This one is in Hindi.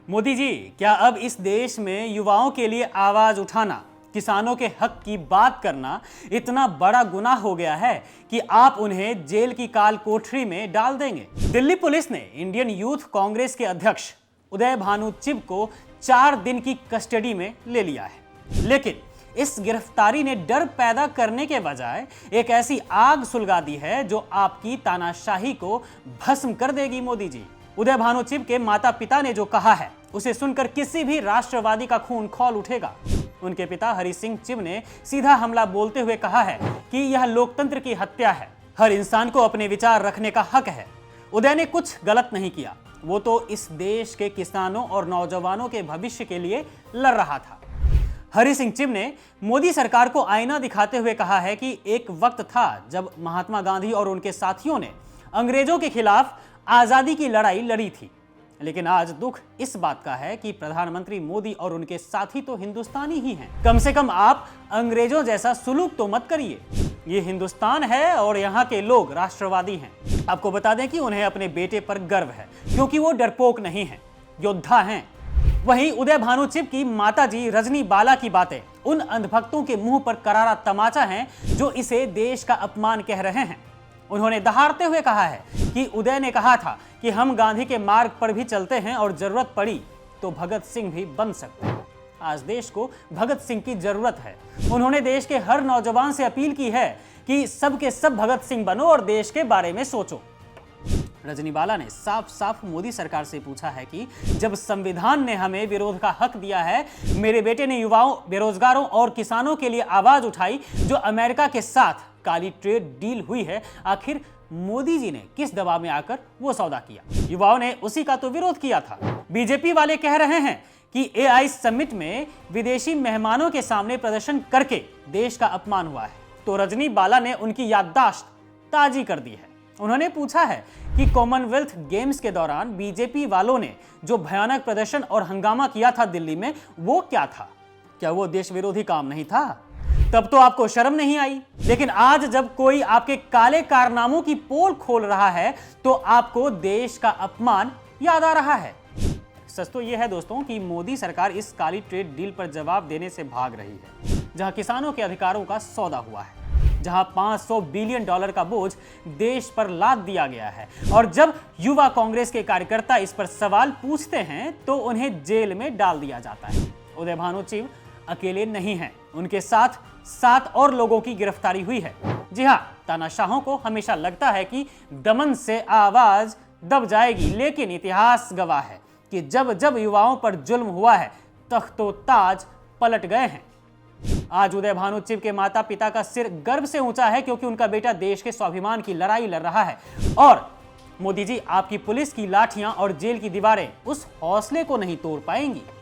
मोदी जी, क्या अब इस देश में युवाओं के लिए आवाज उठाना, किसानों के हक की बात करना इतना बड़ा गुनाह हो गया है कि आप उन्हें जेल की काल कोठरी में डाल देंगे? दिल्ली पुलिस ने इंडियन यूथ कांग्रेस के अध्यक्ष उदय भानु चिब को 4 दिन की कस्टडी में ले लिया है, लेकिन इस गिरफ्तारी ने डर पैदा करने के बजाय एक ऐसी आग सुलगा दी है जो आपकी तानाशाही को भस्म कर देगी। मोदी जी, उदय भानु चिब के माता पिता ने जो कहा है उसे सुनकर किसी भी राष्ट्रवादी का खून खौल उठेगा। उनके पिता हरि सिंह चिब ने सीधा हमला बोलते हुए कहा है कि यह लोकतंत्र की हत्या है, हर इंसान को अपने विचार रखने का हक है। उदय ने कुछ गलत नहीं किया, वो तो इस देश के किसानों और नौजवानों के भविष्य के लिए लड़ रहा था। हरि सिंह चिब ने मोदी सरकार को आईना दिखाते हुए कहा है कि एक वक्त था जब महात्मा गांधी और उनके साथियों ने अंग्रेजों के खिलाफ आजादी की लड़ाई लड़ी थी, लेकिन आज दुख इस बात का है कि प्रधानमंत्री मोदी और उनके साथी तो हिंदुस्तानी ही हैं। कम से कम आप अंग्रेजों जैसा सुलूक तो मत करिए। ये हिंदुस्तान है और यहाँ के लोग राष्ट्रवादी हैं। आपको बता दें कि उन्हें अपने बेटे पर गर्व है, क्योंकि वो डरपोक नहीं हैं, योद्धा हैं। वहीं उदय भानु चिब की माताजी रजनी बाला की बातें उन अंधभक्तों के मुंह पर करारा तमाचा हैं जो इसे देश का अपमान कह रहे हैं। उन्होंने दहाड़ते हुए कहा है कि उदय ने कहा था कि हम गांधी के मार्ग पर भी चलते हैं और जरूरत पड़ी तो भगत सिंह भी बन सकते हैं। आज देश को भगत सिंह की जरूरत है। उन्होंने देश के हर नौजवान से अपील की है कि सब के सब भगत सिंह बनो और देश के बारे में सोचो। रजनी बाला ने साफ साफ मोदी सरकार से पूछा है कि जब संविधान ने हमें विरोध का हक दिया है, मेरे बेटे ने युवाओं, बेरोजगारों और किसानों के लिए आवाज उठाई जो अमेरिका के साथ काली ट्रेड डील हुई है, आखिर मोदी जी ने किस दबाव में आकर वो सौदा किया? युवाओं ने उसी का तो विरोध किया था। बीजेपी वाले कह रहे हैं कि एआई समिट में विदेशी मेहमानों के सामने प्रदर्शन करके देश का अपमान हुआ है, तो रजनी बाला ने उनकी याददाश्त ताजी कर दी है। उन्होंने पूछा है कि कॉमनवेल्थ गेम्स के दौरान बीजेपी वालों ने जो भयानक प्रदर्शन और हंगामा किया था दिल्ली में, वो क्या था? क्या वो देश विरोधी काम नहीं था? तब तो आपको शर्म नहीं आई, लेकिन आज जब कोई आपके काले कारनामों की पोल खोल रहा है तो आपको देश का अपमान याद आ रहा है। सच तो यह है दोस्तों कि मोदी सरकार इस काली ट्रेड डील पर जवाब देने से भाग रही है, जहां किसानों के अधिकारों का सौदा हुआ है, जहां $500 बिलियन का बोझ देश पर लाद दिया गया है, और जब युवा कांग्रेस के कार्यकर्ता इस पर सवाल पूछते हैं तो उन्हें जेल में डाल दिया जाता है। उदय भानु चिब अकेले नहीं हैं, उनके साथ 7 और लोगों की गिरफ्तारी हुई है। जी हाँ, तानाशाहों को हमेशा लगता है कि दमन से आवाज दब जाएगी, लेकिन इतिहास गवाह है कि जब जब युवाओं पर जुल्म हुआ है, तख्तो ताज पलट गए हैं। आज उदय भानु चिब के माता पिता का सिर गर्व से ऊंचा है, क्योंकि उनका बेटा देश के स्वाभिमान की लड़ाई लड़ रहा है। और मोदी जी, आपकी पुलिस की लाठियां और जेल की दीवारें उस हौसले को नहीं तोड़ पाएंगी।